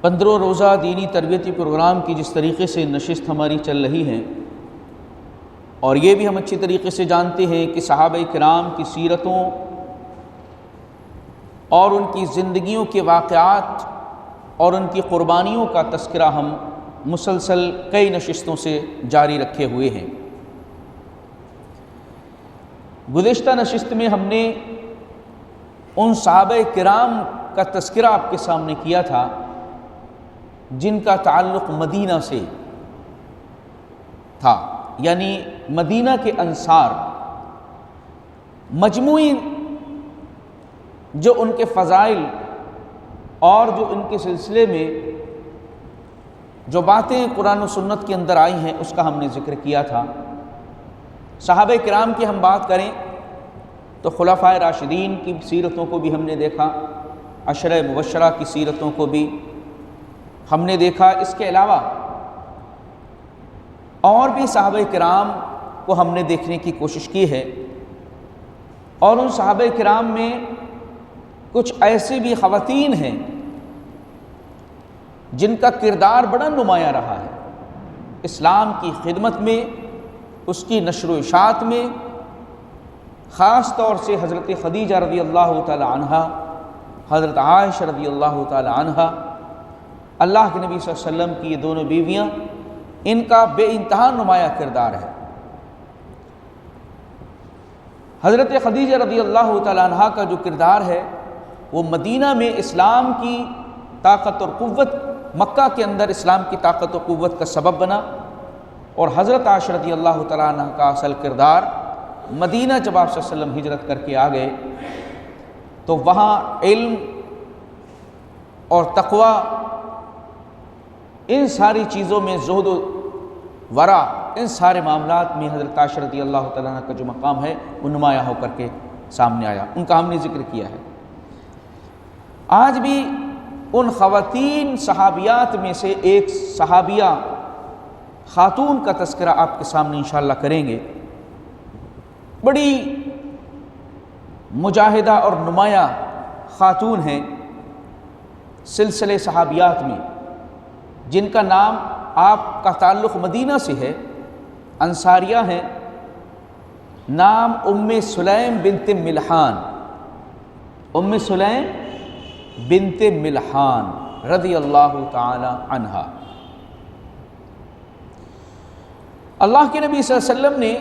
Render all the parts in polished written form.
15 روزہ دینی تربیتی پروگرام کی جس طریقے سے نشست ہماری چل رہی ہے، اور یہ بھی ہم اچھی طریقے سے جانتے ہیں کہ صحابہ کرام کی سیرتوں اور ان کی زندگیوں کے واقعات اور ان کی قربانیوں کا تذکرہ ہم مسلسل کئی نشستوں سے جاری رکھے ہوئے ہیں۔ گزشتہ نشست میں ہم نے ان صحابہ کرام کا تذکرہ آپ کے سامنے کیا تھا جن کا تعلق مدینہ سے تھا، یعنی مدینہ کے انصار، مجموعی جو ان کے فضائل اور جو ان کے سلسلے میں جو باتیں قرآن و سنت کے اندر آئی ہیں اس کا ہم نے ذکر کیا تھا۔ صحابہ کرام کی ہم بات کریں تو خلفائے راشدین کی سیرتوں کو بھی ہم نے دیکھا، عشرہ مبشرہ کی سیرتوں کو بھی ہم نے دیکھا۔ اس کے علاوہ اور بھی صحابہ کرام کو ہم نے دیکھنے کی کوشش کی ہے، اور ان صحابہ کرام میں کچھ ایسی بھی خواتین ہیں جن کا کردار بڑا نمایاں رہا ہے اسلام کی خدمت میں، اس کی نشر و اشاعت میں، خاص طور سے حضرت خدیجہ رضی اللہ تعالی عنہا، حضرت عائشہ رضی اللہ تعالی عنہا، اللہ کے نبی صلی اللہ علیہ وسلم کی یہ دونوں بیویاں، ان کا بے انتہا نمایاں کردار ہے۔ حضرت خدیجہ رضی اللہ تعالی عنہا کا جو کردار ہے وہ مدینہ میں اسلام کی طاقت اور قوت، مکہ کے اندر اسلام کی طاقت و قوت کا سبب بنا، اور حضرت عائشہ رضی اللہ تعالی عنہ کا اصل کردار مدینہ جب آپ صلی اللہ علیہ وسلم ہجرت کر کے آ گئے تو وہاں علم اور تقوی، ان ساری چیزوں میں زہد و ورع، ان سارے معاملات میں حضرت عائشہ رضی اللہ تعالیٰ عنہ کا جو مقام ہے وہ نمایاں ہو کر کے سامنے آیا، ان کا ہم نے ذکر کیا ہے۔ آج بھی ان خواتین صحابیات میں سے ایک صحابیہ خاتون کا تذکرہ آپ کے سامنے انشاءاللہ کریں گے۔ بڑی مجاہدہ اور نمایاں خاتون ہیں سلسلے صحابیات میں، جن کا نام، آپ کا تعلق مدینہ سے ہے، انصاریہ ہیں، نام ام سلیم بنت ملحان، ام سلیم بنت ملحان رضی اللہ تعالی عنہا۔ اللہ کے نبی صلی اللہ علیہ وسلم نے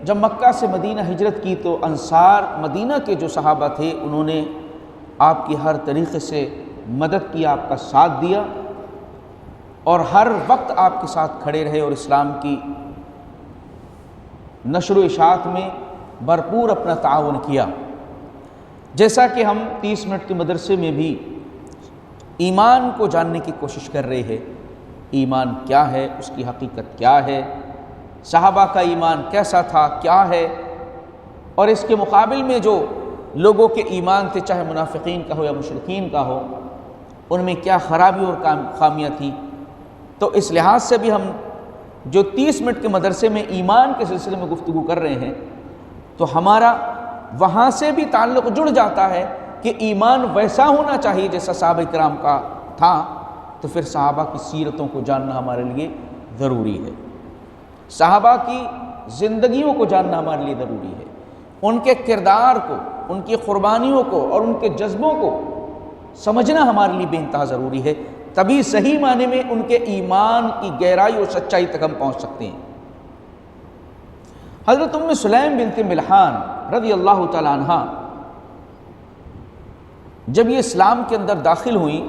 جب مکہ سے مدینہ ہجرت کی تو انصار مدینہ کے جو صحابہ تھے انہوں نے آپ کی ہر طریقے سے مدد کی، آپ کا ساتھ دیا، اور ہر وقت آپ کے ساتھ کھڑے رہے اور اسلام کی نشر و اشاعت میں بھرپور اپنا تعاون کیا۔ جیسا کہ ہم 30 منٹ کے مدرسے میں بھی ایمان کو جاننے کی کوشش کر رہے ہیں، ایمان کیا ہے، اس کی حقیقت کیا ہے، صحابہ کا ایمان کیسا تھا، کیا ہے، اور اس کے مقابل میں جو لوگوں کے ایمان تھے، چاہے منافقین کا ہو یا مشرکین کا ہو، ان میں کیا خرابی اور خامیاں تھی۔ تو اس لحاظ سے بھی ہم جو 30 منٹ کے مدرسے میں ایمان کے سلسلے میں گفتگو کر رہے ہیں تو ہمارا وہاں سے بھی تعلق جڑ جاتا ہے کہ ایمان ویسا ہونا چاہیے جیسا صحابہ کرام کا تھا، تو پھر صحابہ کی سیرتوں کو جاننا ہمارے لیے ضروری ہے، صحابہ کی زندگیوں کو جاننا ہمارے لیے ضروری ہے، ان کے کردار کو، ان کی قربانیوں کو اور ان کے جذبوں کو سمجھنا ہمارے لیے بے انتہا ضروری ہے، تبھی صحیح معنی میں ان کے ایمان کی گہرائی اور سچائی تک ہم پہنچ سکتے ہیں۔ حضرت ام سلیم بنت ملحان رضی اللہ تعالی عنہ جب یہ اسلام کے اندر داخل ہوئیں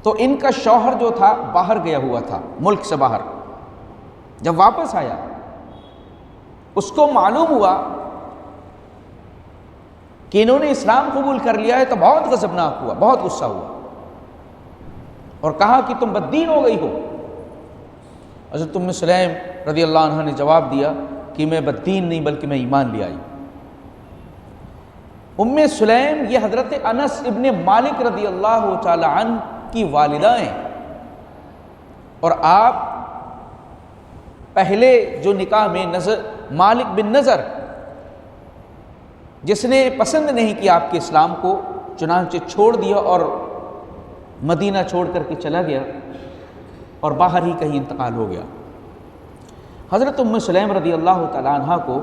تو ان کا شوہر جو تھا باہر گیا ہوا تھا، ملک سے باہر، جب واپس آیا اس کو معلوم ہوا کہ انہوں نے اسلام قبول کر لیا ہے تو بہت غضبناک ہوا، بہت غصہ ہوا، اور کہا کہ تم بددین ہو گئی ہو۔ حضرت ام سلیم رضی اللہ عنہ نے جواب دیا کہ میں بددین نہیں بلکہ میں ایمان لے آئی۔ ام سلیم یہ حضرت انس ابن مالک رضی اللہ تعالی عنہ کی والدہ ہیں، اور آپ پہلے جو نکاح میں مالک بن نضر جس نے پسند نہیں کیا آپ کے اسلام کو، چنانچہ چھوڑ دیا اور مدینہ چھوڑ کر کے چلا گیا اور باہر ہی کہیں انتقال ہو گیا۔ حضرت ام سلیم رضی اللہ تعالیٰ عنہ کو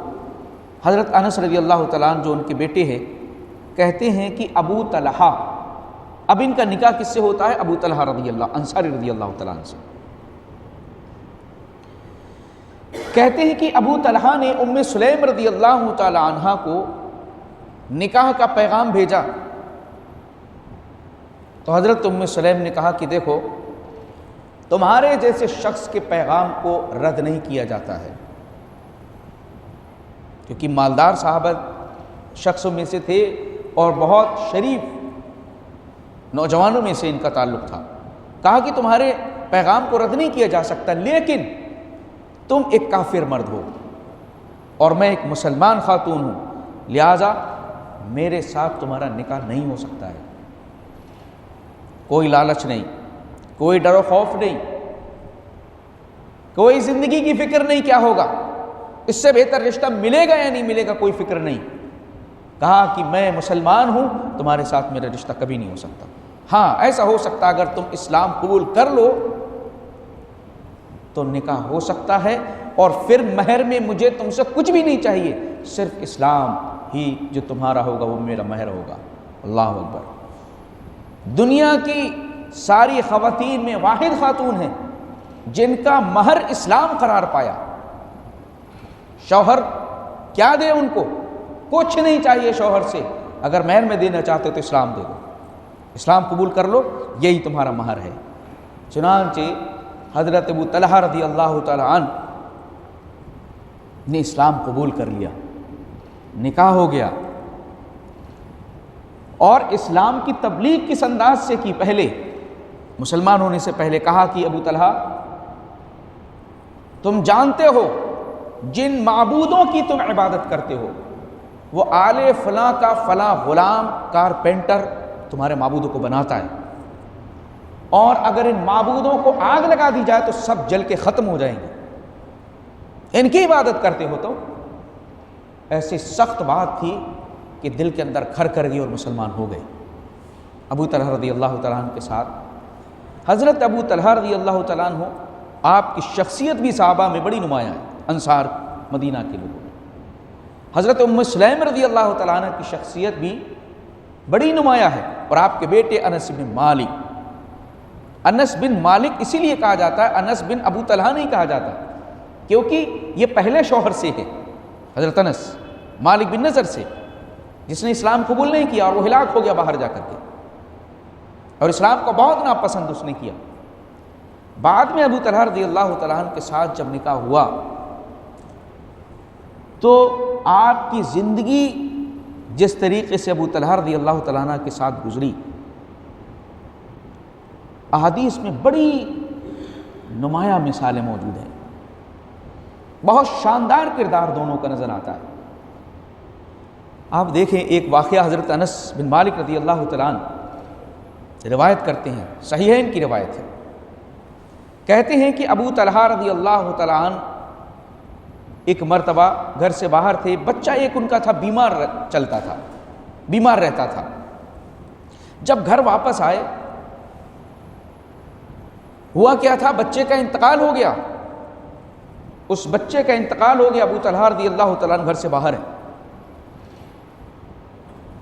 حضرت انس رضی اللہ تعالیٰ عنہ جو ان کے بیٹے ہیں کہتے ہیں کہ ابو طلحہ، اب ان کا نکاح کس سے ہوتا ہے؟ ابو طلحہ رضی اللہ انصاری رضی اللہ تعالیٰ عنہ سے۔ کہتے ہیں کہ ابو طلحہ نے ام سلیم رضی اللہ تعالیٰ عنہ کو نکاح کا پیغام بھیجا تو حضرت ام سلیم نے کہا کہ دیکھو تمہارے جیسے شخص کے پیغام کو رد نہیں کیا جاتا ہے، کیونکہ مالدار صحابہ شخصوں میں سے تھے اور بہت شریف نوجوانوں میں سے ان کا تعلق تھا۔ کہا کہ تمہارے پیغام کو رد نہیں کیا جا سکتا، لیکن تم ایک کافر مرد ہو اور میں ایک مسلمان خاتون ہوں، لہذا میرے ساتھ تمہارا نکاح نہیں ہو سکتا ہے۔ کوئی لالچ نہیں، کوئی ڈر و خوف نہیں، کوئی زندگی کی فکر نہیں کیا ہوگا، اس سے بہتر رشتہ ملے گا یا نہیں ملے گا کوئی فکر نہیں۔ کہا کہ میں مسلمان ہوں، تمہارے ساتھ میرا رشتہ کبھی نہیں ہو سکتا۔ ہاں ایسا ہو سکتا اگر تم اسلام قبول کر لو تو نکاح ہو سکتا ہے، اور پھر مہر میں مجھے تم سے کچھ بھی نہیں چاہیے، صرف اسلام ہی جو تمہارا ہوگا وہ میرا مہر ہوگا۔ اللہ اکبر۔ دنیا کی ساری خواتین میں واحد خاتون ہیں جن کا مہر اسلام قرار پایا۔ شوہر کیا دے ان کو؟ کچھ نہیں چاہیے شوہر سے، اگر مہر میں دینا چاہتے تو اسلام دے دو، اسلام قبول کر لو، یہی تمہارا مہر ہے۔ چنانچہ حضرت ابو طلحہ رضی اللہ تعالی عنہ نے اسلام قبول کر لیا، نکاح ہو گیا، اور اسلام کی تبلیغ کس انداز سے کی؟ پہلے مسلمان ہونے سے پہلے کہا کہ ابو طلحہ تم جانتے ہو جن معبودوں کی تم عبادت کرتے ہو وہ آل فلاں کا فلاں غلام کارپینٹر تمہارے معبودوں کو بناتا ہے، اور اگر ان معبودوں کو آگ لگا دی جائے تو سب جل کے ختم ہو جائیں گے، ان کی عبادت کرتے ہو۔ تو ایسی سخت بات تھی کہ دل کے اندر کھر کر گئی اور مسلمان ہو گئے۔ ابو طلحہ رضی اللہ تعالیٰ عنہ کے ساتھ حضرت ابو طلحہ رضی اللہ تعالیٰ عنہ، آپ کی شخصیت بھی صحابہ میں بڑی نمایاں ہے، انصار مدینہ کے لوگوں میں۔ حضرت ام سلیم رضی اللہ تعالیٰ عنہ کی شخصیت بھی بڑی نمایاں ہے، اور آپ کے بیٹے انس بن مالک، انس بن مالک اسی لیے کہا جاتا ہے، انس بن ابو طلحہ نہیں کہا جاتا، کیونکہ یہ پہلے شوہر سے ہے، حضرت انس مالک بن نضر سے، جس نے اسلام قبول نہیں کیا اور وہ ہلاک ہو گیا باہر جا کر کے، اور اسلام کو بہت ناپسند اس نے کیا۔ بعد میں ابو طلحہ رضی اللہ تعالیٰ عنہ کے ساتھ جب نکاح ہوا تو آپ کی زندگی جس طریقے سے ابو طلحہ رضی اللہ تعالیٰ عنہ کے ساتھ گزری، احادیث میں بڑی نمایاں مثالیں موجود ہیں، بہت شاندار کردار دونوں کا نظر آتا ہے۔ آپ دیکھیں ایک واقعہ حضرت انس بن مالک رضی اللہ تعالیٰ عنہ روایت کرتے ہیں، صحیحین کی روایت ہے، کہتے ہیں کہ ابو طلحہ رضی اللہ تعالیٰ عنہ ایک مرتبہ گھر سے باہر تھے، بچہ ایک ان کا تھا، بیمار چلتا تھا، بیمار رہتا تھا۔ جب گھر واپس آئے، ہوا کیا تھا، بچے کا انتقال ہو گیا، اس بچے کا انتقال ہو گیا، ابو طلحہ رضی اللہ تعالیٰ عنہ گھر سے باہر ہے۔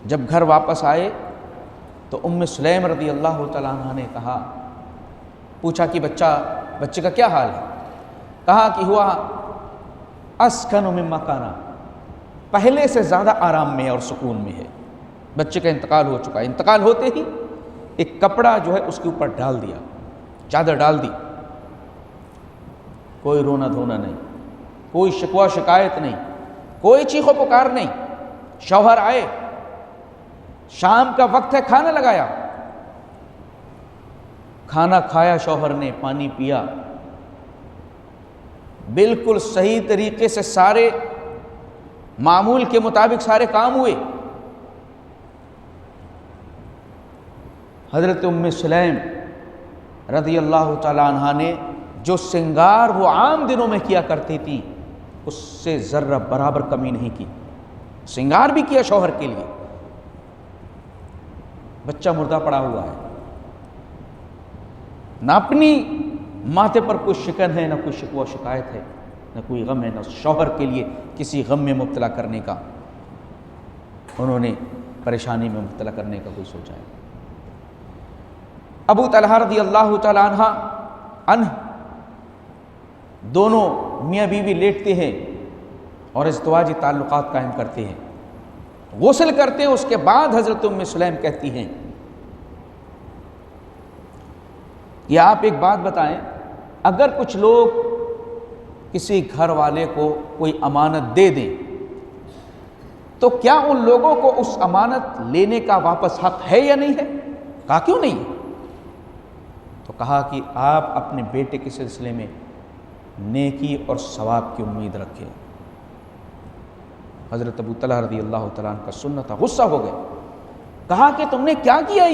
جب گھر واپس آئے تو ام سلیم رضی اللہ تعالیٰ عنہ نے کہا، پوچھا کہ بچے کا کیا حال ہے؟ کہا کہ ہوا اسکن مما کانا، پہلے سے زیادہ آرام میں اور سکون میں ہے، بچے کا انتقال ہو چکا ہے۔ انتقال ہوتے ہی ایک کپڑا جو ہے اس کے اوپر ڈال دیا، چادر ڈال دی، کوئی رونا دھونا نہیں، کوئی شکوہ شکایت نہیں، کوئی چیخ و پکار نہیں۔ شوہر آئے، شام کا وقت ہے، کھانا لگایا، کھانا کھایا شوہر نے، پانی پیا، بالکل صحیح طریقے سے سارے معمول کے مطابق سارے کام ہوئے۔ حضرت ام سلیم رضی اللہ تعالی عنہا نے جو سنگار وہ عام دنوں میں کیا کرتی تھی اس سے ذرہ برابر کمی نہیں کی، سنگار بھی کیا شوہر کے لیے۔ بچہ مردہ پڑا ہوا ہے، نہ اپنی ماتھے پر کوئی شکن ہے، نہ کوئی شکوہ شکایت ہے، نہ کوئی غم ہے، نہ شوہر کے لیے کسی غم میں مبتلا کرنے کا انہوں نے پریشانی میں مبتلا کرنے کا کوئی سوچا ہے۔ ابو طلحہ رضی اللہ تعالیٰ عنہ دونوں میاں بیوی لیٹتے ہیں اور ازدواجی تعلقات قائم کرتے ہیں، غسل کرتے ہیں۔ اس کے بعد حضرت ام سلیم کہتی ہیں کہ آپ ایک بات بتائیں، اگر کچھ لوگ کسی گھر والے کو کوئی امانت دے دیں تو کیا ان لوگوں کو اس امانت لینے کا واپس حق ہے یا نہیں ہے؟ کہا کیوں نہیں؟ تو کہا کہ آپ اپنے بیٹے کے سلسلے میں نیکی اور ثواب کی امید رکھیں۔ حضرت ابو طلحہ رضی اللہ تعالیٰ عنہ کا سننا تھا، غصہ ہو گئے، کہا کہ تم نے کیا کیا؟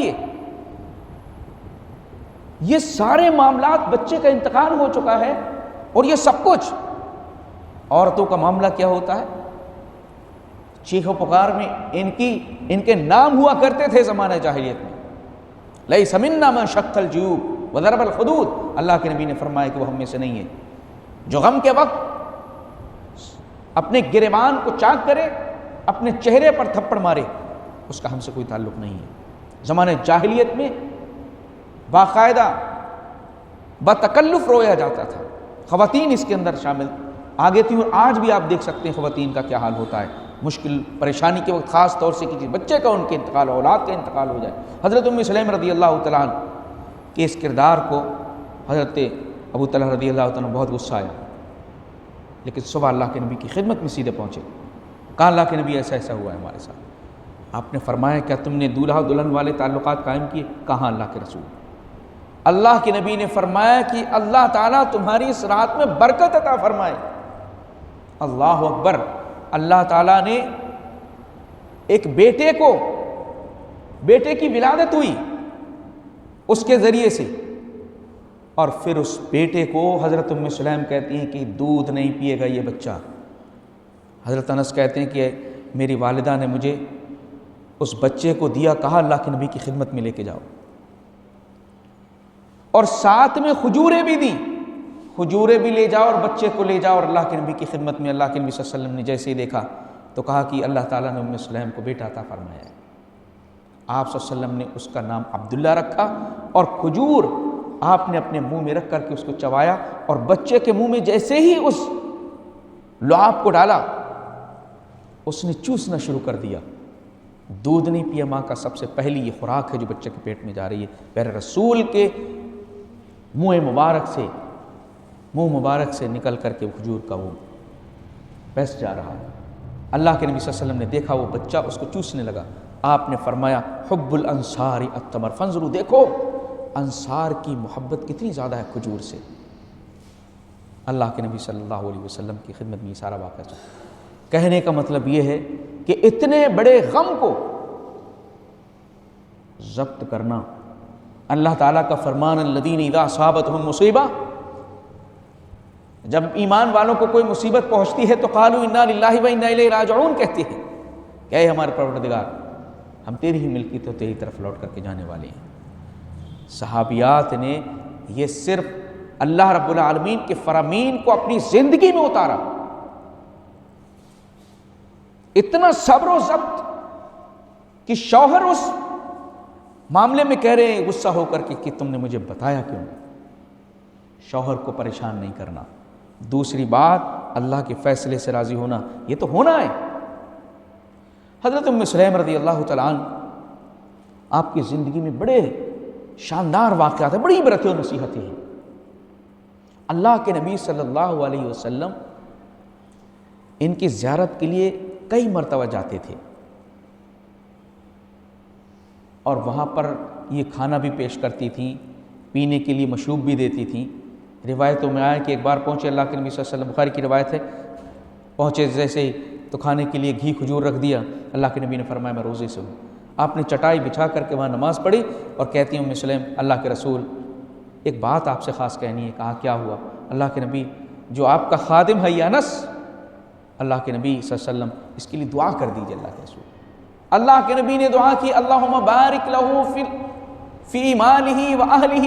یہ سارے معاملات، بچے کا انتقال ہو چکا ہے اور یہ سب کچھ، عورتوں کا معاملہ کیا ہوتا ہے؟ چیخ و پکار میں ان کے نام ہوا کرتے تھے زمانہ جاہلیت میں، لیس منا من شق الجیوب وضرب الخدود۔ اللہ کے نبی نے فرمایا کہ وہ ہم میں سے نہیں ہے جو غم کے وقت اپنے گریبان کو چاک کرے، اپنے چہرے پر تھپڑ مارے، اس کا ہم سے کوئی تعلق نہیں ہے۔ زمانہ جاہلیت میں باقاعدہ بتکلف رویا جاتا تھا، خواتین اس کے اندر شامل آگے تھیں، اور آج بھی آپ دیکھ سکتے ہیں خواتین کا کیا حال ہوتا ہے مشکل پریشانی کے وقت، خاص طور سے کسی بچے کا ان کے انتقال، اولاد کا انتقال ہو جائے۔ حضرت ام سلیم رضی اللہ تعالیٰ عنہ کے اس کردار کو حضرت ابو طلحہ رضی اللہ تعالیٰ عنہ بہت غصہ آیا، لیکن صبح اللہ کے نبی کی خدمت میں سیدھے پہنچے، کہا اللہ کے نبی ایسا ہوا ہے ہمارے ساتھ۔ آپ نے فرمایا کیا تم نے دولہا دلہن والے تعلقات قائم کیے؟ کہاں اللہ کے رسول۔ اللہ کے نبی نے فرمایا کہ اللہ تعالیٰ تمہاری اس رات میں برکت عطا فرمائے۔ اللہ اکبر! اللہ تعالیٰ نے ایک بیٹے کی ولادت ہوئی اس کے ذریعے سے، اور پھر اس بیٹے کو حضرت ام سلیم کہتی ہیں کہ دودھ نہیں پیے گا یہ بچہ۔ حضرت انس کہتے ہیں کہ میری والدہ نے مجھے اس بچے کو دیا، کہا اللہ کے نبی کی خدمت میں لے کے جاؤ، اور ساتھ میں کھجوریں بھی دی، کھجوریں بھی لے جاؤ اور بچے کو لے جاؤ، اور اللہ کے نبی کی خدمت میں اللہ کے نبی صلی اللہ علیہ وسلم نے جیسے ہی دیکھا تو کہا کہ اللہ تعالیٰ نے ام سلیم کو بیٹا عطا فرمایا ہے۔ آپ صلی اللہ علیہ وسلم نے اس کا نام عبداللہ رکھا، اور کھجور آپ نے اپنے منہ میں رکھ کر کے اس کو چبایا، اور بچے کے منہ میں جیسے ہی اس لعاب کو ڈالا اس نے چوسنا شروع کر دیا۔ دودھ نہیں پیا ماں کا، سب سے پہلی یہ خوراک ہے جو بچے کے پیٹ میں جا رہی ہے، پیارے رسول کے منہ مبارک سے نکل کر کے کھجور کا وہ پیس جا رہا ہے۔ اللہ کے نبی صلی اللہ علیہ وسلم نے دیکھا وہ بچہ اس کو چوسنے لگا، آپ نے فرمایا حب الانصار التمر فانظروا، دیکھو انصار کی محبت کتنی زیادہ ہے کھجور سے۔ اللہ کے نبی صلی اللہ علیہ وسلم کی خدمت میں یہ سارا واقعہ چلا۔ کہنے کا مطلب یہ ہے کہ اتنے بڑے غم کو ضبط کرنا، اللہ تعالیٰ کا فرمان الذین اذا اصابتہم مصیبہ، جب ایمان والوں کو کوئی مصیبت پہنچتی ہے تو قالوا انا للہ و انا الیہ راجعون کہتے ہیں کہ اے ہمارے پروردگار ہم تیری ہی ملکی تو تیری طرف لوٹ کر کے جانے والے ہیں۔ صحابیات نے یہ صرف اللہ رب العالمین کے فرامین کو اپنی زندگی میں اتارا، اتنا صبر و ضبط کہ شوہر اس معاملے میں کہہ رہے ہیں غصہ ہو کر کے کہ تم نے مجھے بتایا کیوں؟ شوہر کو پریشان نہیں کرنا۔ دوسری بات اللہ کے فیصلے سے راضی ہونا، یہ تو ہونا ہے۔ حضرت ام سلیم رضی اللہ تعالیٰ عنہ آپ کی زندگی میں بڑے شاندار واقعات ہیں، بڑی عبرتیں اور نصیحتیں ہیں۔ اللہ کے نبی صلی اللہ علیہ وسلم ان کی زیارت کے لیے کئی مرتبہ جاتے تھے، اور وہاں پر یہ کھانا بھی پیش کرتی تھیں، پینے کے لیے مشروب بھی دیتی تھیں۔ روایتوں میں آیا کہ ایک بار پہنچے اللہ کے نبی صلی اللہ علیہ وسلم، بخاری کی روایت ہے، پہنچے جیسے ہی تو کھانے کے لیے گھی کھجور رکھ دیا۔ اللہ کے نبی نے فرمایا میں روزے سے ہوں۔ آپ نے چٹائی بچھا کر کے وہاں نماز پڑھی اور کہتی ام سلیم اللہ کے رسول ایک بات آپ سے خاص کہنی ہے۔ کہا کیا ہوا؟ اللہ کے نبی جو آپ کا خادم ہے یہ انس، اللہ کے نبی صلی اللہ علیہ وسلم اس کے لیے دعا کر دیجیے۔ اللہ کے رسول اللہ کے نبی نے دعا کی اللہم بارک لہ فی مالہ و اہلہ،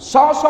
100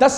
10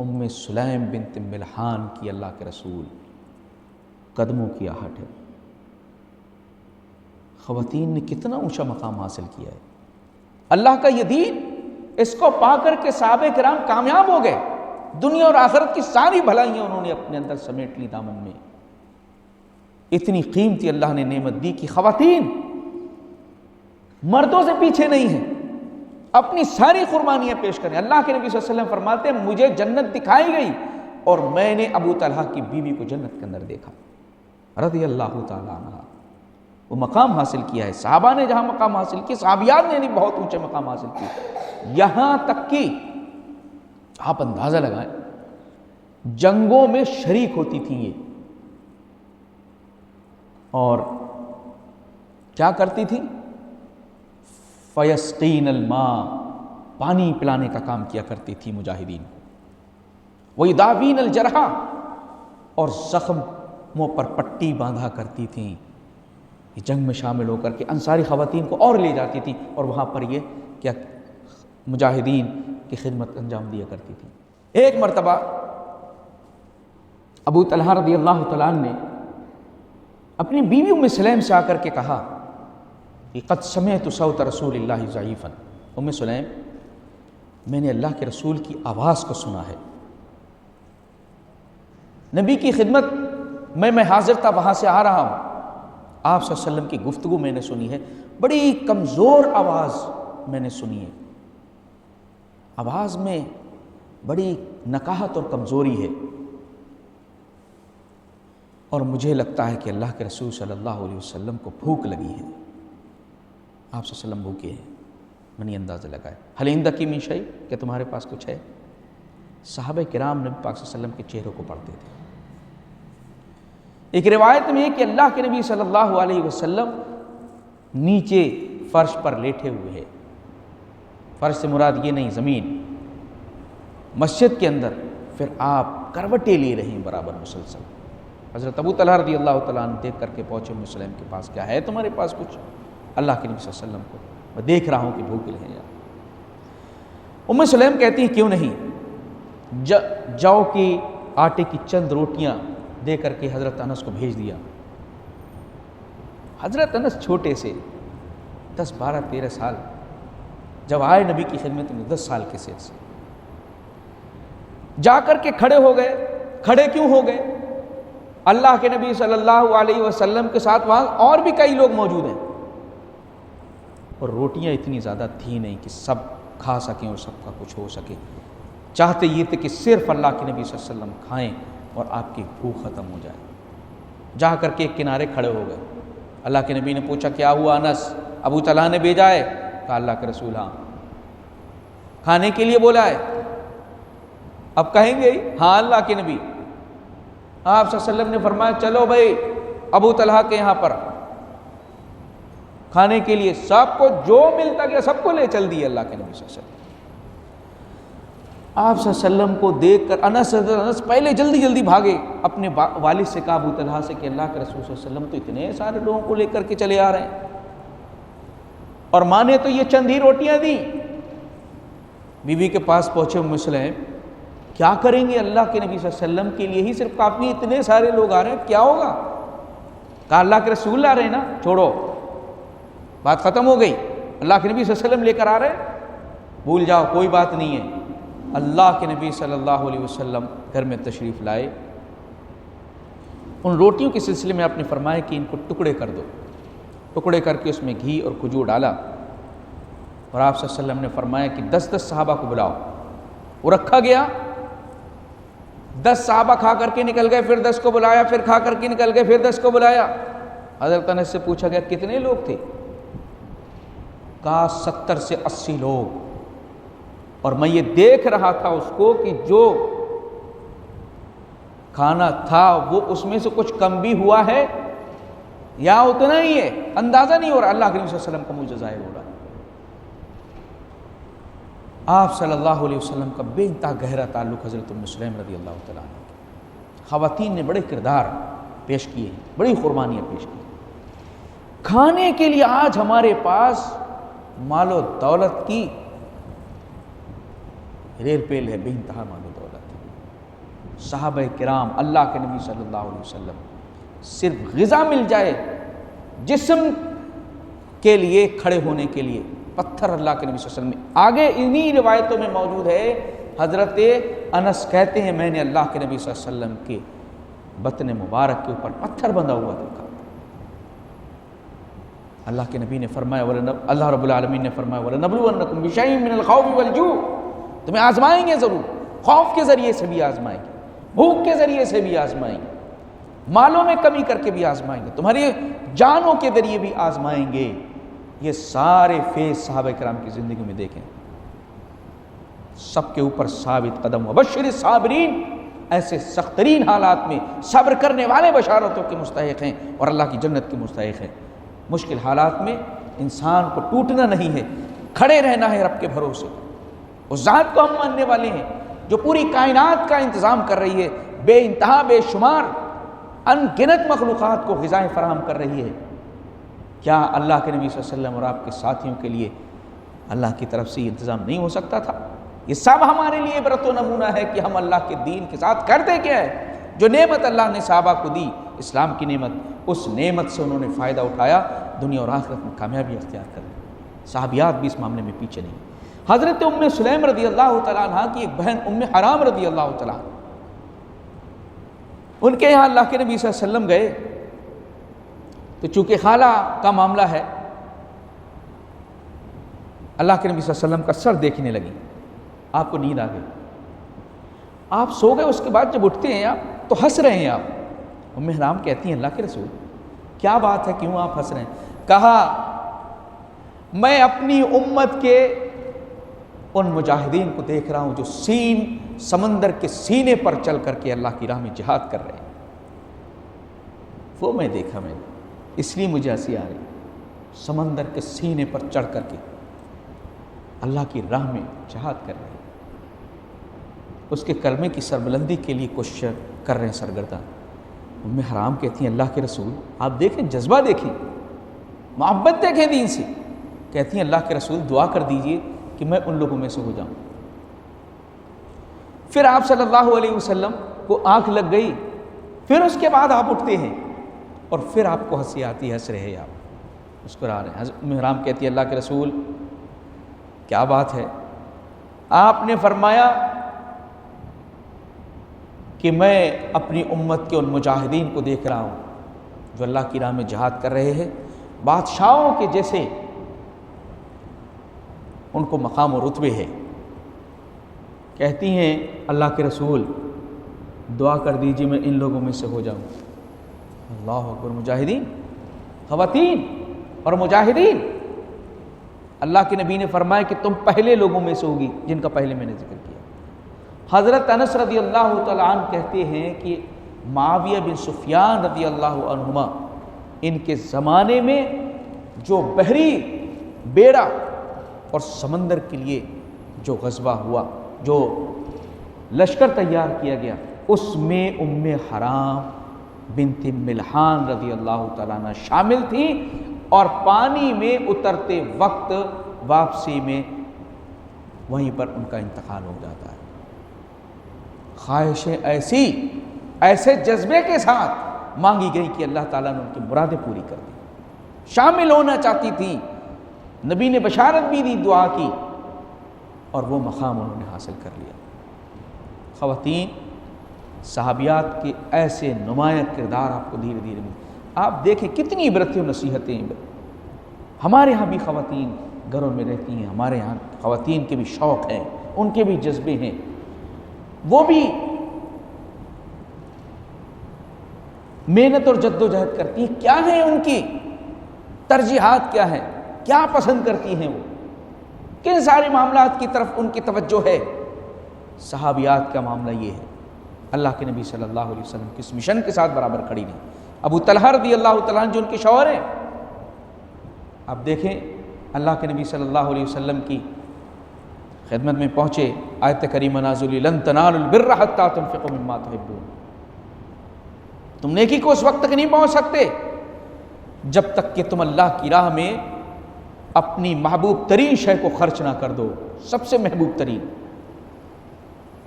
ام سلیم بنت ملحان کی اللہ کے رسول قدموں کی آہٹ ہے۔ خواتین نے کتنا اونچا مقام حاصل کیا ہے۔ اللہ کا یہ دین، اس کو پا کر کے صحابہ کرام کامیاب ہو گئے، دنیا اور آخرت کی ساری بھلائیاں انہوں نے اپنے اندر سمیٹ لی دامن میں۔ اتنی قیمتی اللہ نے نعمت دی کہ خواتین مردوں سے پیچھے نہیں ہیں، اپنی ساری قربانیاں پیش کریں۔ اللہ کے نبی صلی اللہ علیہ وسلم فرماتے ہیں مجھے جنت دکھائی گئی اور میں نے ابو طلحہ کی بیوی کو جنت کے اندر دیکھا رضی اللہ تعالیٰ عنہ۔ وہ مقام حاصل کیا ہے۔ صحابہ نے جہاں مقام حاصل کیا، صحابیات نے بھی بہت اونچے مقام حاصل کیے، یہاں تک کہ آپ اندازہ لگائیں جنگوں میں شریک ہوتی تھیں یہ، اور کیا کرتی تھی؟ فیسقین الماء، پانی پلانے کا کام کیا کرتی تھی مجاہدین کو، ویداوین الجرحى، اور زخموں پر پٹی باندھا کرتی تھیں۔ یہ جنگ میں شامل ہو کر کے انصاری خواتین کو اور لے جاتی تھی اور وہاں پر یہ کیا مجاہدین کی خدمت انجام دیا کرتی تھی۔ ایک مرتبہ ابو طلحہ رضی اللہ تعالیٰ عنہ نے اپنی بیوی ام سلیم سے آ کر کے کہا کہ قد سمعت صوت رسول اللہ ضعیفا، ام سلیم میں نے اللہ کے رسول کی آواز کو سنا ہے، نبی کی خدمت میں حاضر تھا، وہاں سے آ رہا ہوں، آپ صلی اللہ علیہ وسلم کی گفتگو میں نے سنی ہے، بڑی کمزور آواز میں نے سنی ہے، آواز میں بڑی نکاہت اور کمزوری ہے، اور مجھے لگتا ہے کہ اللہ کے رسول صلی اللہ علیہ وسلم کو بھوک لگی ہے، آپ صلی اللہ علیہ وسلم بھوکے ہیں۔ میں نے اندازہ لگایا، حل عندک من شیء، کہ تمہارے پاس کچھ ہے؟ صحابہ کرام نبی پاک صلی اللہ علیہ وسلم کے چہروں کو پڑھتے تھے۔ ایک روایت میں ہے کہ اللہ کے نبی صلی اللہ علیہ وسلم نیچے فرش پر لیٹے ہوئے ہیں، فرش سے مراد یہ نہیں زمین، مسجد کے اندر، پھر آپ کروٹیں لے رہے ہیں برابر مسلسل۔ حضرت ابو طلحہ رضی اللہ تعالیٰ عنہ دیکھ کر کے پہنچے ام سلیم کے پاس، کیا ہے تمہارے پاس کچھ؟ اللہ کے نبی صلی اللہ علیہ وسلم کو میں دیکھ رہا ہوں کہ بھوکے ہیں۔ ام سلیم کہتی ہیں کیوں نہیں، جو کی آٹے کی چند روٹیاں دے کر کے حضرت انس کو بھیج دیا۔ حضرت انس چھوٹے سے 10 12 13 سال، جب آئے نبی کی خدمت میں 10 سال کے سے جا کر کے کھڑے ہو گئے۔ کھڑے کیوں ہو گئے؟ اللہ کے نبی صلی اللہ علیہ وسلم کے ساتھ وہاں اور بھی کئی لوگ موجود ہیں، اور روٹیاں اتنی زیادہ تھیں نہیں کہ سب کھا سکیں اور سب کا کچھ ہو سکے، چاہتے یہ تھے کہ صرف اللہ کے نبی صلی اللہ علیہ وسلم کھائیں اور آپ کی بھوک ختم ہو جائے۔ جا کر کے ایک کنارے کھڑے ہو گئے۔ اللہ کے نبی نے پوچھا کیا ہوا انس، ابو طلحہ نے بھیجا ہے؟ کہا اللہ کے رسول ہاں، کھانے کے لیے بولا ہے؟ اب کہیں گے ہاں اللہ کے نبی۔ آپ صلی اللہ علیہ وسلم نے فرمایا چلو بھائی ابو طلحہ کے یہاں پر کھانے کے لیے، سب کو جو ملتا گیا سب کو لے چل دیے اللہ کے نبی صلی اللہ علیہ وسلم۔ آپ صلی اللہ علیہ وسلم کو دیکھ کر انس پہلے جلدی جلدی بھاگے، اپنے والد سے کہا ابو طلحہ سے کہ اللہ کے رسول صلی اللہ علیہ وسلم تو اتنے سارے لوگوں کو لے کر کے چلے آ رہے ہیں، اور ماں نے تو یہ چند ہی روٹیاں دیں۔ بیوی کے پاس پہنچے ام سلیم، کیا کریں گے؟ اللہ کے نبی صلی اللہ علیہ وسلم کے لیے ہی صرف کافی، اتنے سارے لوگ آ رہے ہیں، کیا ہوگا؟ کہا اللہ کے رسول آ رہے ہیں نا، چھوڑو، بات ختم ہو گئی، اللہ کے نبی صلی اللہ علیہ وسلم لے کر آ رہے ہیں، بھول جاؤ، کوئی بات نہیں ہے۔ اللہ کے نبی صلی اللہ علیہ وسلم گھر میں تشریف لائے۔ ان روٹیوں کے سلسلے میں آپ نے فرمایا کہ ان کو ٹکڑے کر دو، ٹکڑے کر کے اس میں گھی اور کھجور ڈالا، اور آپ صلی اللہ علیہ وسلم نے فرمایا کہ 10 صحابہ کو بلاؤ۔ وہ رکھا گیا، 10 صحابہ کھا کر کے نکل گئے، پھر 10 کو بلایا، پھر کھا کر کے نکل گئے، پھر 10 کو بلایا۔ حضرت انس سے پوچھا گیا کتنے لوگ تھے؟ کہا 70 سے 80 لوگ، اور میں یہ دیکھ رہا تھا اس کو کہ جو کھانا تھا وہ اس میں سے کچھ کم بھی ہوا ہے یا اتنا ہی ہے، اندازہ نہیں ہو رہا۔ اللہ کے نبی صلی اللہ علیہ وسلم کا مجھے ظاہر ہو رہا ہے۔ آپ صلی اللہ علیہ وسلم کا بے انتہا گہرا تعلق حضرت ام سلیم رضی اللہ تعالیٰ عنہ۔ خواتین نے بڑے کردار پیش کیے ہیں، بڑی قربانیاں پیش کی۔ کھانے کے لیے آج ہمارے پاس مال و دولت کی ریل پیل ہے، بے انتہا مال و دولت ہے، صحابہ کرام، اللہ کے نبی صلی اللہ علیہ وسلم، صرف غذا مل جائے جسم کے لیے کھڑے ہونے کے لیے پتھر اللہ کے نبی صلی اللہ علیہ وسلم میں آگے انہی روایتوں میں موجود ہے۔ حضرت انس کہتے ہیں میں نے اللہ کے نبی صلی اللہ علیہ وسلم کے بطن مبارک کے اوپر پتھر بندھا ہوا دیکھا۔ اللہ کے نبی نے فرمایا، اللہ رب العالمین نے فرمایا وَلَنَبْلُوَنَّكُمْ بِشَيْءٍ مِّنَ الْخَوْفِ وَالْجُوعِ، تمہیں آزمائیں گے ضرور، خوف کے ذریعے سے بھی آزمائیں گے، بھوک کے ذریعے سے بھی آزمائیں گے، مالوں میں کمی کر کے بھی آزمائیں گے، تمہاری جانوں کے ذریعے بھی آزمائیں گے۔ یہ سارے فیض صحابہ کرام کی زندگی میں دیکھیں، سب کے اوپر ثابت قدم وبشر الصابرین، ایسے سخت ترین حالات میں صبر کرنے والے بشارتوں کے مستحق ہیں اور اللہ کی جنت کے مستحق ہیں۔ مشکل حالات میں انسان کو ٹوٹنا نہیں ہے، کھڑے رہنا ہے رب کے بھروسے۔ اس ذات کو ہم ماننے والے ہیں جو پوری کائنات کا انتظام کر رہی ہے، بے انتہا بے شمار ان گنت مخلوقات کو غذائیں فراہم کر رہی ہے۔ کیا اللہ کے نبی صلی اللہ علیہ وسلم اور آپ کے ساتھیوں کے لیے اللہ کی طرف سے یہ انتظام نہیں ہو سکتا تھا؟ یہ سب ہمارے لیے عبرت و نمونہ ہے کہ ہم اللہ کے دین کے ساتھ کرتے کیا ہے۔ جو نعمت اللہ نے صحابہ کو دی، اسلام کی نعمت، اس نعمت سے انہوں نے فائدہ اٹھایا، دنیا اور آخرت میں کامیابی اختیار کر لی۔ صحابیات بھی اس معاملے میں پیچھے نہیں۔ حضرت ام سلیم رضی اللہ تعالیٰ عنہ کی ایک بہن ام حرام رضی اللہ تعالیٰ عنہ، ان کے یہاں اللہ کے نبی صلی اللہ علیہ وسلم گئے تو چونکہ خالہ کا معاملہ ہے، اللہ کے نبی صلی اللہ علیہ وسلم کا سر دیکھنے لگی، آپ کو نیند آ گئی، آپ سو گئے۔ اس کے بعد جب اٹھتے ہیں آپ تو ہنس رہے ہیں آپ۔ ام حرام کہتی ہیں اللہ کے رسول کیا بات ہے، کیوں آپ ہنس رہے ہیں؟ کہا میں اپنی امت کے ان مجاہدین کو دیکھ رہا ہوں جو سمندر کے سینے پر چل کر کے اللہ کی راہ میں جہاد کر رہے ہیں، وہ میں دیکھا، میں نے، اس لیے مجھے ہنسی آ رہی۔ سمندر کے سینے پر چڑھ کر کے اللہ کی راہ میں جہاد کر رہے ہیں، اس کے کلمے کی سربلندی کے لیے کوشش کر رہے ہیں سرگرداں۔ ام حرام کہتی ہیں اللہ کے رسول آپ دیکھیں، جذبہ دیکھیں، محبت دیکھیں دین سے۔ کہتی ہیں اللہ کے رسول دعا کر دیجئے کہ میں ان لوگوں میں سے ہو جاؤں۔ پھر آپ صلی اللہ علیہ وسلم کو آنکھ لگ گئی، پھر اس کے بعد آپ اٹھتے ہیں اور پھر آپ کو ہنسی آتی ہے، ہنس رہے ہیں آپ، مسکرا رہے ہیں۔ ام حرام کہتی ہے اللہ کے رسول کیا بات ہے؟ آپ نے فرمایا کہ میں اپنی امت کے ان مجاہدین کو دیکھ رہا ہوں جو اللہ کی راہ میں جہاد کر رہے ہیں، بادشاہوں کے جیسے ان کو مقام و رتبے ہے۔ کہتی ہیں اللہ کے رسول دعا کر دیجیے میں ان لوگوں میں سے ہو جاؤں۔ اللہ اکبر، مجاہدین، خواتین اور مجاہدین۔ اللہ کے نبی نے فرمایا کہ تم پہلے لوگوں میں سے ہوگی جن کا پہلے میں نے ذکر کیا۔ حضرت انس رضی اللہ تعالیٰ عنہ کہتے ہیں کہ معاویہ بن سفیان رضی اللہ عنہما، ان کے زمانے میں جو بحری بیڑا اور سمندر کے لیے جو غزوہ ہوا، جو لشکر تیار کیا گیا، اس میں ام حرام بنت ملحان رضی اللہ تعالیٰ عنہ شامل تھی، اور پانی میں اترتے وقت واپسی میں وہیں پر ان کا انتقال ہو جاتا ہے۔ خواہشیں ایسے جذبے کے ساتھ مانگی گئی کہ اللہ تعالیٰ نے ان کی مرادیں پوری کر دی۔ شامل ہونا چاہتی تھی، نبی نے بشارت بھی دی، دعا کی، اور وہ مقام انہوں نے حاصل کر لیا۔ خواتین، صحابیات کے ایسے نمایاں کردار آپ کو دھیرے دھیرے ملتے۔ آپ دیکھیں کتنی عبرتیں و نصیحتیں۔ ہمارے ہاں بھی خواتین گھروں میں رہتی ہیں، ہمارے ہاں خواتین کے بھی شوق ہیں، ان کے بھی جذبے ہیں، وہ بھی محنت اور جد و جہد کرتی ہیں۔ کیا ہیں ان کی ترجیحات، کیا ہیں، کیا پسند کرتی ہیں، وہ کن سارے معاملات کی طرف ان کی توجہ ہے؟ صحابیات کا معاملہ یہ ہے، اللہ کے نبی صلی اللہ علیہ وسلم کس مشن کے ساتھ برابر کھڑی رہی۔ ابو طلحہ رضی اللہ تعالیٰ عنہ جو ان کے شوہر ہیں، آپ دیکھیں اللہ کے نبی صلی اللہ علیہ وسلم کی خدمت میں پہنچے، آیت کریمہ نازل، لن تنالوا البر حتی تنفقوا مما تحبون، تم نیکی کو اس وقت تک نہیں پہنچ سکتے جب تک کہ تم اللہ کی راہ میں اپنی محبوب ترین شے کو خرچ نہ کر دو۔ سب سے محبوب ترین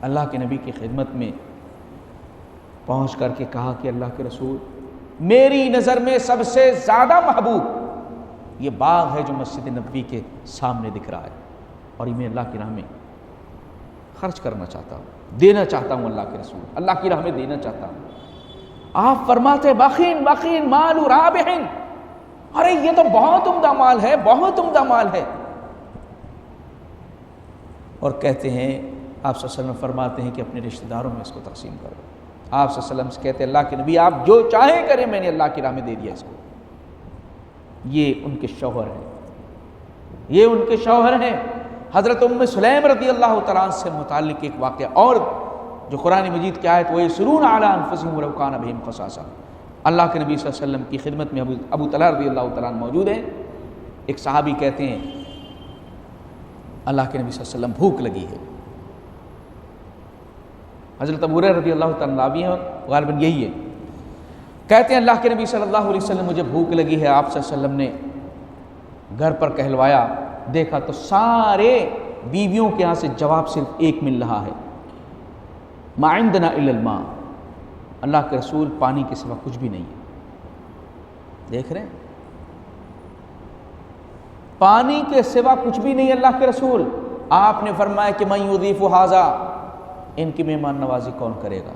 اللہ کے نبی کی خدمت میں پہنچ کر کے کہا کہ اللہ کے رسول، میری نظر میں سب سے زیادہ محبوب یہ باغ ہے جو مسجد نبوی کے سامنے دکھ رہا ہے، اور یہ میں اللہ کی راہ میں خرچ کرنا چاہتا ہوں، دینا چاہتا ہوں، اللہ کے رسول اللہ کی راہ میں دینا چاہتا ہوں۔ آپ فرماتے بخین بخین مال رابح، ارے یہ تو بہت عمدہ مال ہے، بہت عمدہ مال ہے۔ اور کہتے ہیں، آپ صلی اللہ علیہ وسلم فرماتے ہیں کہ اپنے رشتہ داروں میں اس کو تقسیم کرو۔ آپ صلی اللہ علیہ وسلم سے کہتے ہیں اللہ کے نبی آپ جو چاہیں کریں، میں نے اللہ کی راہ میں دے دیا اس کو۔ یہ ان کے شوہر ہیں، یہ ان کے شوہر ہیں۔ حضرت ام سلیم رضی اللہ تعالیٰ عنہ سے متعلق ایک واقعہ اور جو قرآن مجید کی آیت وَيَسْرُونَ عَلَىٰ أَنفُسِهِمْ وَلَوْ كَانَ بِهِمْ خَصَاصَةٌ، اللہ کے نبی صلی اللہ علیہ وسلم کی خدمت میں ابو طلحہ رضی اللہ تعالیٰ عنہ موجود ہیں۔ ایک صحابی کہتے ہیں اللہ کے نبی صلی اللہ علیہ وسلم بھوک لگی ہے۔ حضرت ابو ہریرہ رضی اللہ تعالیٰ عنہ ہیں، غالباً یہی ہے، کہتے ہیں اللہ کے نبی صلی اللہ علیہ وسلم مجھے بھوک لگی ہے۔ آپ صلی اللہ علیہ وسلم نے گھر پر کہلوایا، دیکھا تو سارے بیویوں کے ہاں سے جواب صرف ایک مل رہا ہے، ما عندنا الا الماء، اللہ کے رسول پانی کے سوا کچھ بھی نہیں ہے۔ دیکھ رہے ہیں، پانی کے سوا کچھ بھی نہیں اللہ کے رسول۔ آپ نے فرمایا کہ من یضیف ھذا، ان کی مہمان نوازی کون کرے گا؟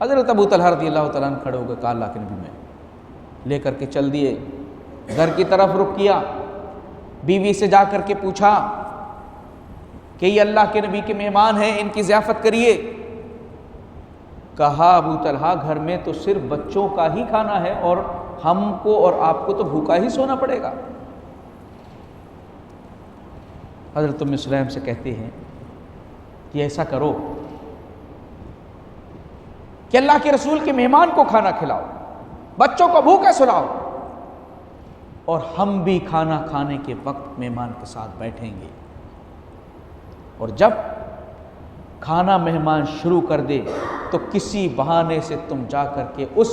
حضرت ابو طلحہ رضی اللہ تعالیٰ عنہ کھڑے ہو گئے، کہا اللہ کے نبی میں لے کر کے چل دیے، گھر کی طرف رخ کیا، بیوی سے جا کر کے پوچھا کہ یہ اللہ کے نبی کے مہمان ہیں، ان کی ضیافت کریے۔ کہا ابو طلحہ گھر میں تو صرف بچوں کا ہی کھانا ہے، اور ہم کو اور آپ کو تو بھوکا ہی سونا پڑے گا۔ حضرت ام سلیم سے کہتے ہیں کہ ایسا کرو کہ اللہ کے رسول کے مہمان کو کھانا کھلاؤ، بچوں کو بھوکا سلاؤ، اور ہم بھی کھانا کھانے کے وقت مہمان کے ساتھ بیٹھیں گے، اور جب کھانا مہمان شروع کر دے تو کسی بہانے سے تم جا کر کے اس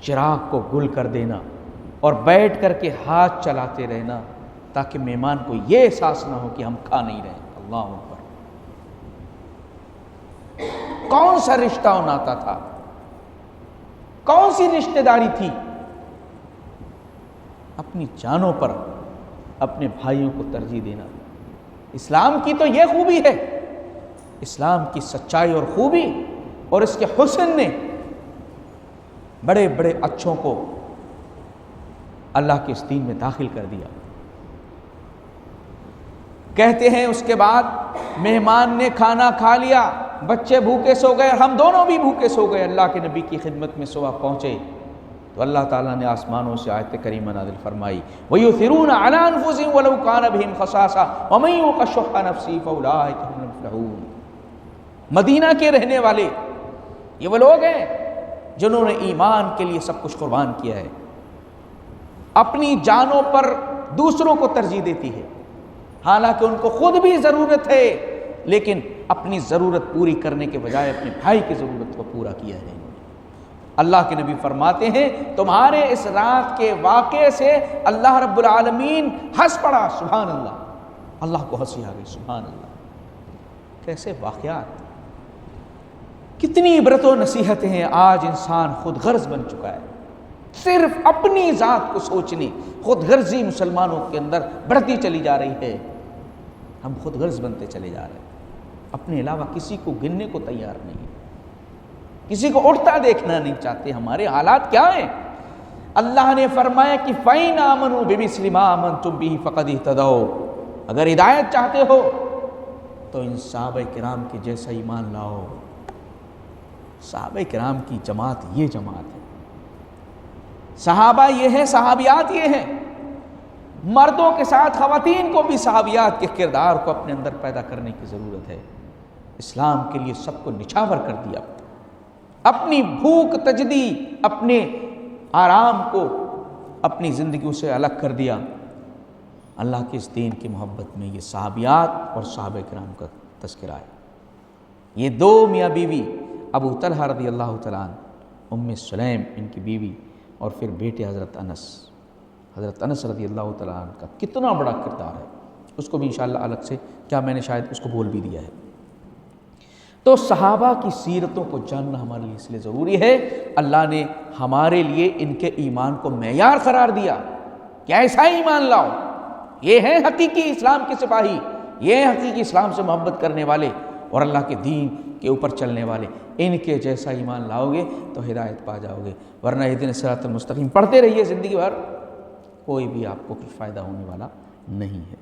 چراغ کو گل کر دینا اور بیٹھ کر کے ہاتھ چلاتے رہنا، تاکہ مہمان کو یہ احساس نہ ہو کہ ہم کھا نہیں رہے۔ اللہ اکبر! کون سا رشتہ و ناتا تھا، کون سی رشتہ داری تھی؟ اپنی جانوں پر اپنے بھائیوں کو ترجیح دینا۔ اسلام کی تو یہ خوبی ہے، اسلام کی سچائی اور خوبی اور اس کے حسن نے بڑے بڑے اچھوں کو اللہ کے اس دین میں داخل کر دیا۔ کہتے ہیں اس کے بعد مہمان نے کھانا کھا لیا، بچے بھوکے سو گئے، ہم دونوں بھی بھوکے سو گئے، اللہ کے نبی کی خدمت میں صبح پہنچے تو اللہ تعالیٰ نے آسمانوں سے آیت کریمہ نازل فرمائی، وَيُؤْثِرُونَ عَلَىٰ أَنفُسِهِمْ وَلَوْ كَانَ بِهِمْ خَصَاصَةٌ وَمَن يُوقَ شُحَّ نَفْسِهِ فَأُولَٰئِكَ هُمُ الْمُفْلِحُونَ۔ مدینہ کے رہنے والے یہ وہ لوگ ہیں جنہوں نے ایمان کے لیے سب کچھ قربان کیا ہے، اپنی جانوں پر دوسروں کو ترجیح دیتی ہے، حالانکہ ان کو خود بھی ضرورت ہے، لیکن اپنی ضرورت پوری کرنے کے بجائے اپنے بھائی کی ضرورت کو پورا کیا ہے۔ اللہ کے نبی فرماتے ہیں تمہارے اس رات کے واقعے سے اللہ رب العالمین ہنس پڑا، سبحان اللہ، اللہ کو ہنسی آ گئی، سبحان اللہ۔ کیسے واقعات، کتنی عبرت و نصیحتیں ہیں۔ آج انسان خود غرض بن چکا ہے، صرف اپنی ذات کو سوچنے، خود غرضی مسلمانوں کے اندر بڑھتی چلی جا رہی ہے۔ ہم خود غرض بنتے چلے جا رہے ہیں، اپنے علاوہ کسی کو گننے کو تیار نہیں، کسی کو اٹھتا دیکھنا نہیں چاہتے۔ ہمارے حالات کیا ہیں؟ اللہ نے فرمایا کہ فَإِنْ آمَنُوا بِمِثْلِ مَا آمَنْتُمْ بِهِ فَقَدِ اهْتَدَوْا، اگر ہدایت چاہتے ہو تو ان صحابہ کرام کے جیسا ایمان لاؤ۔ صحابہ کرام کی جماعت یہ جماعت ہے، صحابہ یہ ہے، صحابیات یہ ہیں۔ مردوں کے ساتھ خواتین کو بھی صحابیات کے کردار کو اپنے اندر پیدا کرنے کی ضرورت ہے۔ اسلام کے لیے سب کو نچھاور کر دیا، اپنی بھوک تجدی، اپنے آرام کو اپنی زندگیوں سے الگ کر دیا۔ اللہ کے اس دین کی محبت میں یہ صحابیات اور صحابہ کرام کا تذکرہ ہے۔ یہ دو میاں بیوی، ابو طلحہ رضی اللہ تعالیٰ عنہ، ام سلیم ان کی بیوی، اور پھر بیٹے حضرت انس رضی اللہ تعالیٰ عنہ کا کتنا بڑا کردار ہے، اس کو بھی انشاءاللہ الگ سے، کیا میں نے شاید اس کو بول بھی دیا ہے۔ تو صحابہ کی سیرتوں کو جاننا ہمارے لیے اس لیے ضروری ہے، اللہ نے ہمارے لیے ان کے ایمان کو معیار قرار دیا کہ ایسا ایمان لاؤ، یہ ہیں حقیقی اسلام کے سپاہی، یہ ہیں حقیقی اسلام سے محبت کرنے والے اور اللہ کے دین کے اوپر چلنے والے، ان کے جیسا ایمان لاؤ گے تو ہدایت پا جاؤ گے، ورنہ اہدنا الصراط المستقیم پڑھتے رہیے زندگی بھر، کوئی بھی آپ کو کچھ فائدہ ہونے والا نہیں ہے۔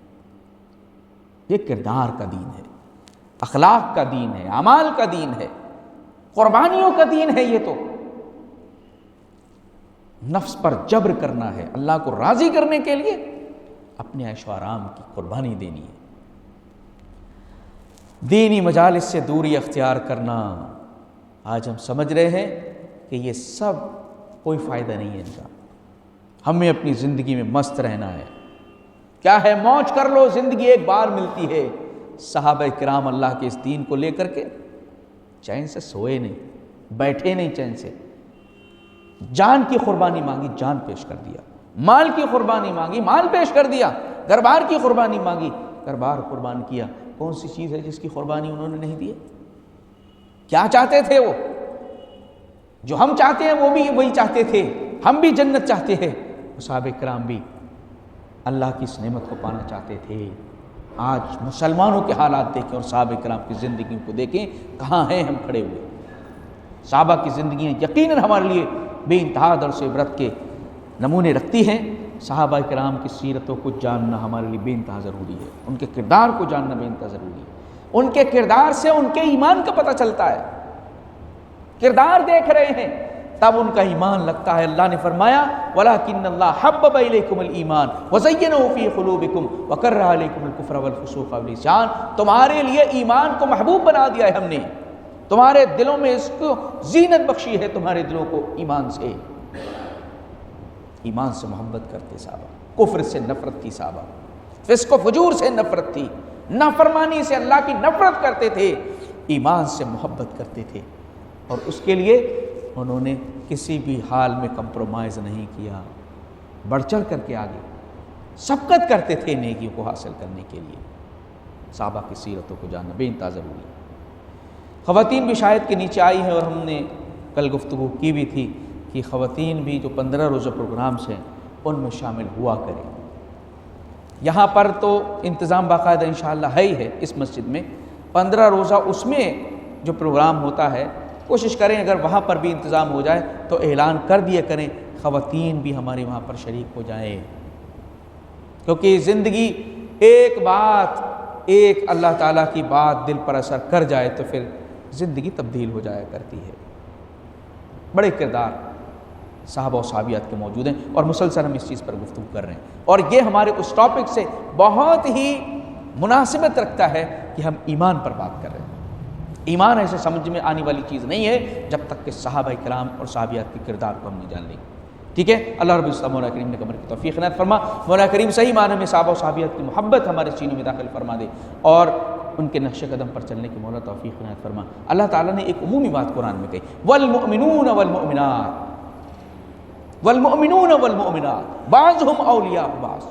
یہ کردار کا دین ہے، اخلاق کا دین ہے، اعمال کا دین ہے، قربانیوں کا دین ہے۔ یہ تو نفس پر جبر کرنا ہے، اللہ کو راضی کرنے کے لیے اپنے عیش و آرام کی قربانی دینی ہے۔ دینی مجالس سے دوری اختیار کرنا، آج ہم سمجھ رہے ہیں کہ یہ سب کوئی فائدہ نہیں ہے ان کا، ہمیں اپنی زندگی میں مست رہنا ہے۔ کیا ہے، موج کر لو، زندگی ایک بار ملتی ہے۔ صحابہ کرام اللہ کے اس دین کو لے کر کے چین سے سوئے نہیں، بیٹھے نہیں چین سے، جان کی قربانی مانگی، جان پیش کر دیا، مال کی قربانی مانگی، مال پیش کر دیا، گھر بار کی قربانی مانگی، گھر بار قربان کیا۔ کون سی چیز ہے جس کی قربانی انہوں نے نہیں دی؟ کیا چاہتے تھے وہ؟ جو ہم چاہتے ہیں وہ بھی وہی چاہتے تھے، ہم بھی جنت چاہتے ہیں، صحابہ کرام بھی اللہ کی اس نعمت کو پانا چاہتے تھے۔ آج مسلمانوں کے حالات دیکھیں اور صحابہ کرام کی زندگیوں کو دیکھیں، کہاں ہیں ہم کھڑے ہوئے۔ صحابہ کی زندگیاں یقیناً ہمارے لیے بے انتہا درس عبرت کے نمونے رکھتی ہیں۔ صحابہ کرام کی سیرتوں کو جاننا ہمارے لیے بے انتہا ضروری ہے، ان کے کردار کو جاننا بے انتہا ضروری ہے۔ ان کے کردار سے ان کے ایمان کا پتہ چلتا ہے، کردار دیکھ رہے ہیں تب ان کا ایمان لگتا ہے۔ اللہ نے فرمایا وَلَٰكِنَّ اللَّهَ حَبَّبَ إِلَيْكُمُ الْإِيمَانَ وَزَيَّنَهُ فِي قُلُوبِكُمْ وَكَرَّهَ إِلَيْكُمُ الْكُفْرَ وَالْفُسُوقَ وَالْعِصْيَانَ، تمہارے لیے ایمان کو محبوب بنا دیا ہے ہم نے، تمہارے دلوں میں اس کو زینت بخشی ہے، تمہارے دلوں کو ایمان سے، ایمان سے محبت کرتے صحابہ، کفر سے نفرت تھی صحابہ، فسق و فجور سے نفرت تھی، نافرمانی سے اللہ کی نفرت کرتے تھے، ایمان سے محبت کرتے تھے، اور اس کے لیے انہوں نے کسی بھی حال میں کمپرومائز نہیں کیا، بڑھ چڑھ کر کے آگے سبقت کرتے تھے نیکیوں کو حاصل کرنے کے لیے۔ صحابہ کی سیرتوں کو جاننا بے انتہا ضروری ہے۔ خواتین بھی شاید کے نیچے آئی ہیں، اور ہم نے کل گفتگو کی بھی تھی کہ خواتین بھی جو 15 روزہ پروگرامز ہیں ان میں شامل ہوا کریں۔ یہاں پر تو انتظام باقاعدہ انشاءاللہ ہے ہی ہے، اس مسجد میں 15 روزہ اس میں جو پروگرام ہوتا ہے کوشش کریں اگر وہاں پر بھی انتظام ہو جائے تو اعلان کر دیا کریں، خواتین بھی ہمارے وہاں پر شریک ہو جائیں، کیونکہ زندگی ایک بات، ایک اللہ تعالیٰ کی بات دل پر اثر کر جائے تو پھر زندگی تبدیل ہو جایا کرتی ہے۔ بڑے کردار صحابہ و صحابیات کے موجود ہیں، اور مسلسل ہم اس چیز پر گفتگو کر رہے ہیں، اور یہ ہمارے اس ٹاپک سے بہت ہی مناسبت رکھتا ہے کہ ہم ایمان پر بات کر رہے ہیں۔ ایمان ایسے سمجھ میں آنے والی چیز نہیں ہے جب تک کہ صحابہ کرام اور صحابیات کے کردار کو ہم نہیں جان لیں۔ ٹھیک ہے، اللہ رب العزت مولا کریم نے کمر کی توفیق عنایت فرما، مولا کریم صحیح معنی میں صحابہ و صحابیات کی محبت ہمارے سینوں میں داخل فرما دے، اور ان کے نقش قدم پر چلنے کی مولا توفیق عنایت فرما۔ اللہ تعالیٰ نے ایک عمومی بات قرآن میں کہی، والمؤمنون والمؤمنات والمؤمنون والمؤمنات بعضهم اولیاء بعض،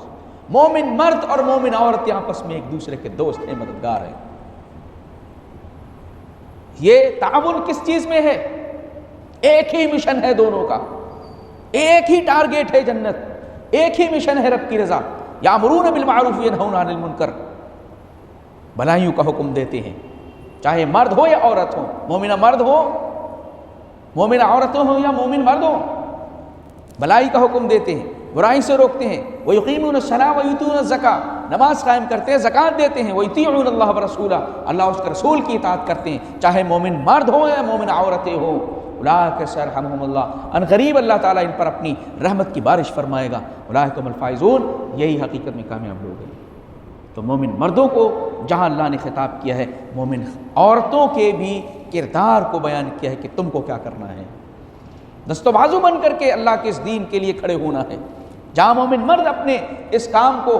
مومن مرد اور مومن عورت آپس میں ایک دوسرے کے دوست ہیں، مددگار ہیں۔ یہ تعاون کس چیز میں ہے؟ ایک ہی مشن ہے دونوں کا، ایک ہی ٹارگیٹ ہے جنت، ایک ہی مشن ہے رب کی رضا۔ یامرون بالمعروف ینہون عن المنکر، بھلائیوں کا حکم دیتے ہیں، چاہے مرد ہو یا عورت ہو، مومنہ مرد ہو، مومنہ عورتوں ہو یا مومن مرد ہو، بھلائی کا حکم دیتے ہیں، برائی سے روکتے ہیں۔ وَيُقِيمُونَ الصَّلَاةَ وَيُؤْتُونَ الزَّكَاةَ، نماز قائم کرتے ہیں، زکوٰۃ دیتے ہیں۔ وَيُطِيعُونَ اللَّهَ وَرَسُولَهُ، اللہ اس کے رسول کی اطاعت کرتے ہیں، چاہے مومن مرد ہو یا مومن عورتیں ہوں۔ اولئک سیرحمہم اللہ، ان قریب اللہ تعالیٰ ان پر اپنی رحمت کی بارش فرمائے گا۔ اولئک هم الفائزون، یہی حقیقت میں کامیاب لوگ ہیں۔ تو مومن مردوں کو جہاں اللہ نے خطاب کیا ہے، مومن عورتوں کے بھی کردار کو بیان کیا ہے کہ تم کو کیا کرنا ہے، دست و بازو بن کر کے اللہ کے اس دین کے لیے کھڑے ہونا ہے۔ جہاں مومن مرد اپنے اس کام کو،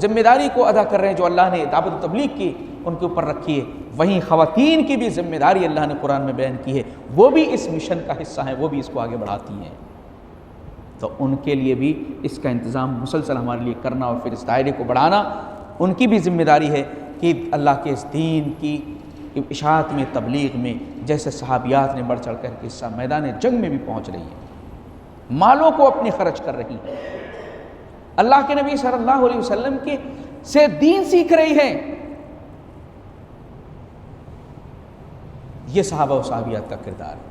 ذمہ داری کو ادا کر رہے ہیں جو اللہ نے دعوت و تبلیغ کی ان کے اوپر رکھی ہے، وہیں خواتین کی بھی ذمہ داری اللہ نے قرآن میں بیان کی ہے، وہ بھی اس مشن کا حصہ ہیں، وہ بھی اس کو آگے بڑھاتی ہیں۔ تو ان کے لیے بھی اس کا انتظام مسلسل ہمارے لیے کرنا، اور پھر اس دائرے کو بڑھانا ان کی بھی ذمہ داری ہے کہ اللہ کے اس دین کی اشاعت میں، تبلیغ میں، جیسے صحابیات نے بڑھ چڑھ کر کے حصہ میدان جنگ میں بھی پہنچ رہی ہیں، مالوں کو اپنے خرچ کر رہی ہیں، اللہ کے نبی صلی اللہ علیہ وسلم کے سے دین سیکھ رہی ہیں۔ یہ صحابہ و صحابیات کا کردار ہے۔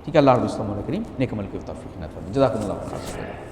ٹھیک ہے، اللہ رب العالمین کریم نیک عمل کی توفیق عطا فرمائے۔ جزاکم اللہ خیر۔